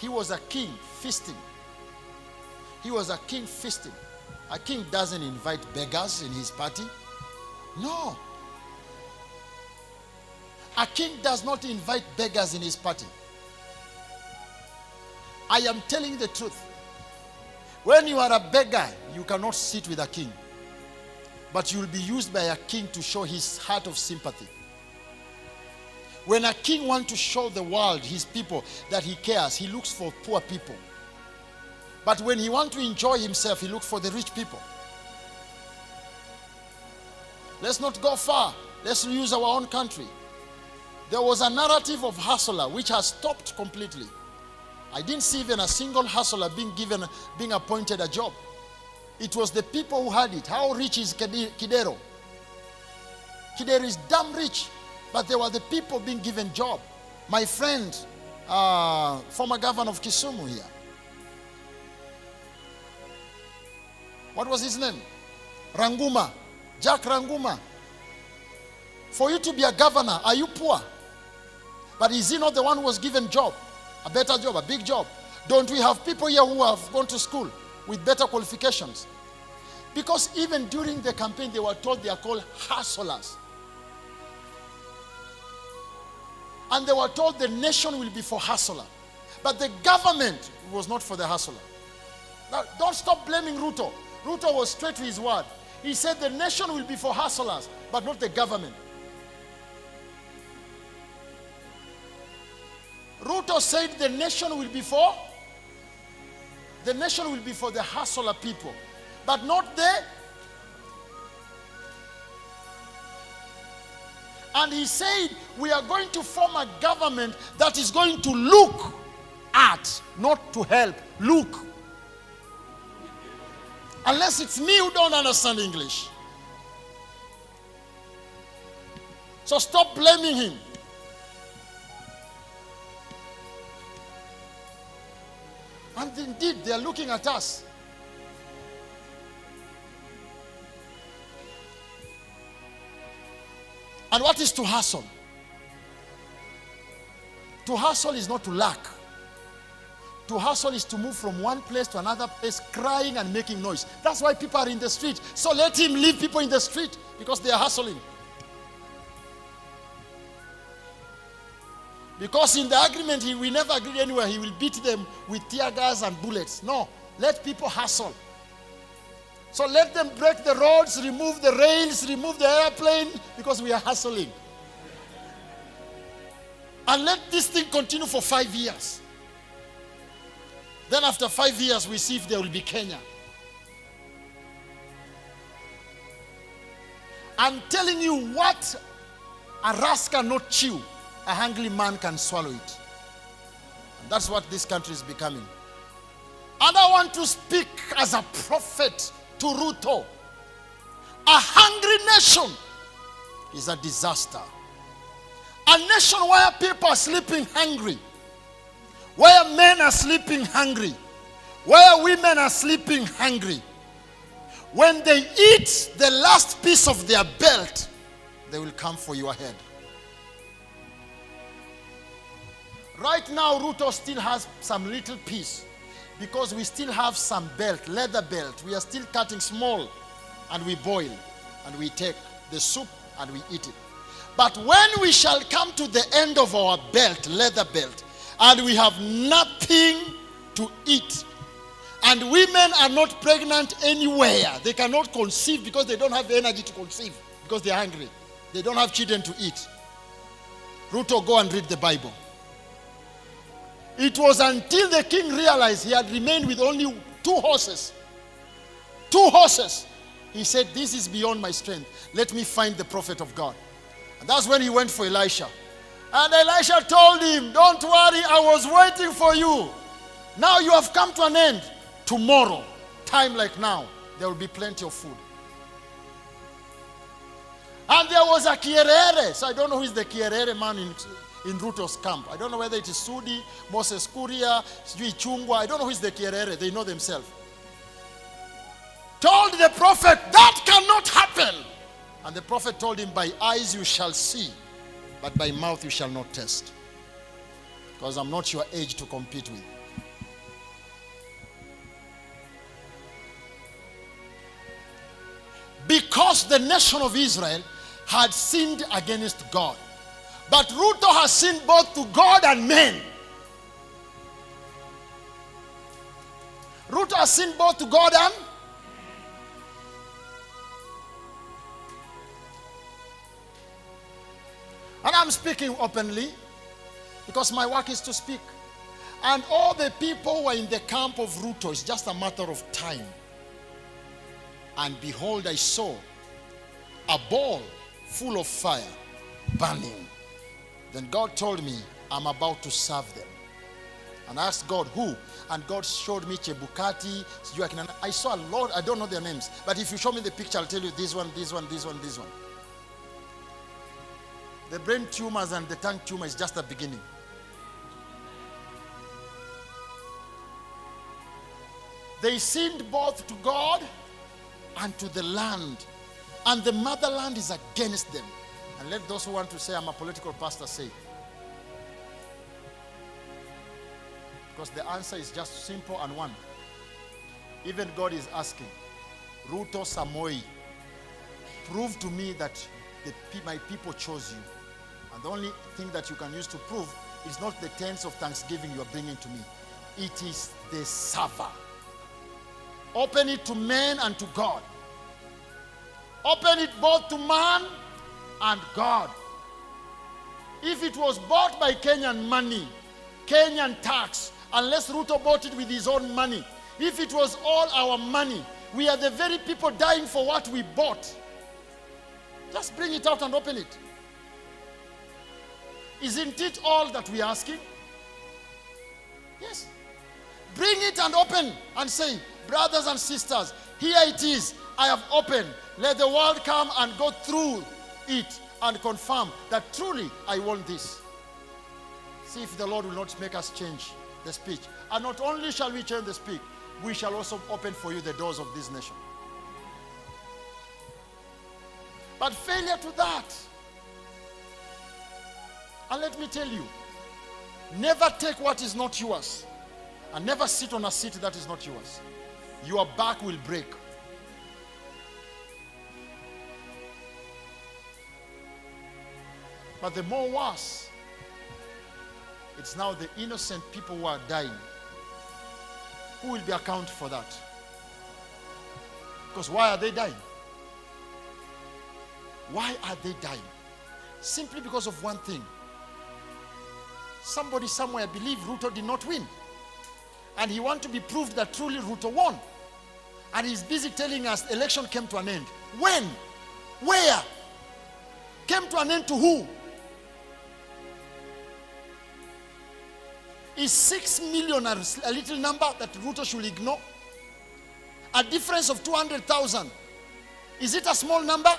He was a king feasting. He was a king feasting. A king doesn't invite beggars in his party. No. A king does not invite beggars in his party. I am telling you the truth. When you are a beggar, you cannot sit with a king. But you will be used by a king to show his heart of sympathy. When a king wants to show the world, his people, that he cares, he looks for poor people. But when he wants to enjoy himself, he looks for the rich people. Let's not go far. Let's use our own country. There was a narrative of hustler which has stopped completely. I didn't see even a single hustler being appointed a job. It was the people who had it. How rich is Kidero? Kidero is damn rich, but there were the people being given job. My friend, former governor of Kisumu here. What was his name? Ranguma. Jack Ranguma. For you to be a governor, are you poor? But is he not the one who was given job? A better job, a big job. Don't we have people here who have gone to school with better qualifications? Because even during the campaign, they were told they are called hustlers. And they were told the nation will be for hustler. But the government was not for the hustler. Now, don't stop blaming Ruto. Ruto was straight to his word. He said the nation will be for hustlers, but not the government. Ruto said the nation will be for the hustler people, but not the. And he said we are going to form a government that is going to look at, not to help, look. Unless it's me who don't understand English. So stop blaming him. And indeed, they are looking at us. And what is to hustle? To hustle is not to lack. To hustle is to move from one place to another place, crying and making noise. That's why people are in the street. So let him leave people in the street, because they are hustling. Because in the agreement, we never agreed anywhere. He will beat them with tear gas and bullets. No, let people hustle. So let them break the roads, remove the rails, remove the airplane, because we are hustling. And let this thing continue for 5 years. Then after 5 years, we see if there will be Kenya. I'm telling you, what a rascal not chew, a hungry man can swallow it. And that's what this country is becoming. And I want to speak as a prophet to Ruto. A hungry nation is a disaster. A nation where people are sleeping hungry, where men are sleeping hungry, where women are sleeping hungry. When they eat the last piece of their belt, they will come for your head. Right now, Ruto still has some little piece, because we still have some belt, leather belt. We are still cutting small, and we boil, and we take the soup, and we eat it. But when we shall come to the end of our belt, leather belt, and we have nothing to eat, and women are not pregnant anywhere, they cannot conceive because they don't have the energy to conceive, because they are hungry, they don't have children to eat. Ruto, go and read the Bible. It was until the king realized he had remained with only 2 horses. 2 horses. He said, this is beyond my strength. Let me find the prophet of God. And that's when he went for Elisha. And Elisha told him, don't worry, I was waiting for you. Now you have come to an end. Tomorrow, time like now, there will be plenty of food. And there was a Kierere. So I don't know who is the Kierere man in Ruto's camp. I don't know whether it is Sudi, Moses Kuria, Sijui Chungwa. I don't know who is the Kierere. They know themselves. Told the prophet, that cannot happen. And the prophet told him, by eyes you shall see, but by mouth you shall not taste. Because I'm not your age to compete with. because the nation of Israel had sinned against God. But Ruto has sinned both to God and men. Ruto has sinned both to God and... And I'm speaking openly because my work is to speak. And all the people who are in the camp of Ruto, it's just a matter of time. And behold, I saw a ball full of fire burning. Then God told me, I'm about to serve them. And I asked God, who? And God showed me Chebukati. I saw a lot, I don't know their names. But if you show me the picture, I'll tell you this one, this one, this one, this one. The brain tumors and the tongue tumor is just the beginning. They sinned both to God and to the land. And the motherland is against them. And let those who want to say I'm a political pastor say. Because the answer is just simple and one. Even God is asking, Ruto Samoi, prove to me that my people chose you. And the only thing that you can use to prove is not the tens of thanksgiving you are bringing to me. It is the server. Open it to men and to God. Open it both to man and God. If it was bought by Kenyan money, Kenyan tax, unless Ruto bought it with his own money, if it was all our money, we are the very people dying for what we bought. Just bring it out and open it. Isn't it all that we are asking? Yes. Bring it and open and say, brothers and sisters, here it is. I have opened. Let the world come and go through it and confirm that truly I want this. See if the Lord will not make us change the speech. And not only shall we change the speech, we shall also open for you the doors of this nation. But failure to that. And let me tell you, never take what is not yours. And never sit on a seat that is not yours. Your back will break. But the more worse, it's now the innocent people who are dying. Who will be accountable for that? Because why are they dying? Why are they dying? Simply because of one thing. Somebody somewhere believed Ruto did not win. And he wants to be proved that truly Ruto won. And he's busy telling us the election came to an end. When? Where? Came to an end to who? Is 6 million a little number that Ruto should ignore? A difference of 200,000. Is it a small number?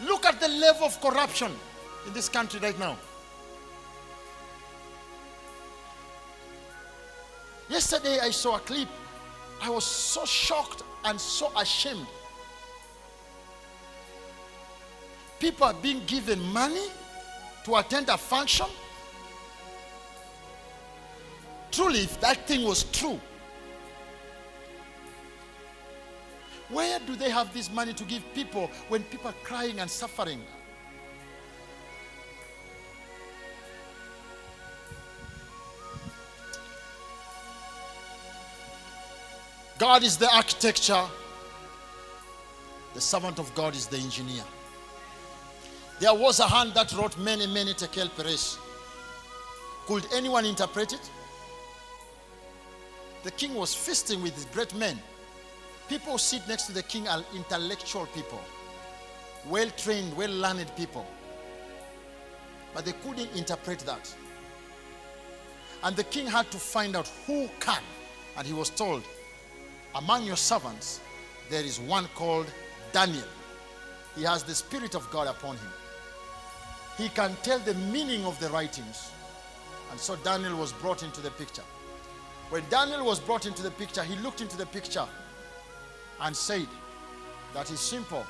Look at the level of corruption in this country right now. Yesterday I saw a clip. I was so shocked and so ashamed. People are being given money to attend a function. Truly, if that thing was true, where do they have this money to give people when people are crying and suffering? God is the architecture. The servant of God is the engineer. There was a hand that wrote many, many tekel peresh. Could anyone interpret it? The king was feasting with his great men. People who sit next to the king are intellectual people, well-trained, well-learned people. But they couldn't interpret that. And the king had to find out who can. And he was told, among your servants, there is one called Daniel. He has the Spirit of God upon him. He can tell the meaning of the writings. And so Daniel was brought into the picture. When Daniel was brought into the picture, he looked into the picture and said, that is simple.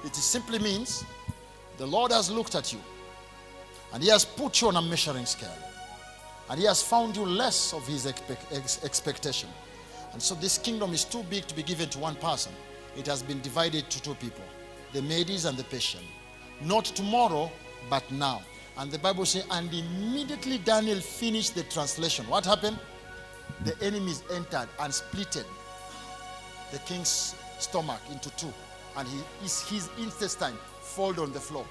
It simply means the Lord has looked at you and he has put you on a measuring scale. And he has found you less of his expectation. And so this kingdom is too big to be given to one person. It has been divided to two people, the Medes and the Persian. Not tomorrow, but now. And the Bible says, and immediately Daniel finished the translation. What happened? The enemies entered and splitted the king's stomach into two. And his intestine folded on the floor.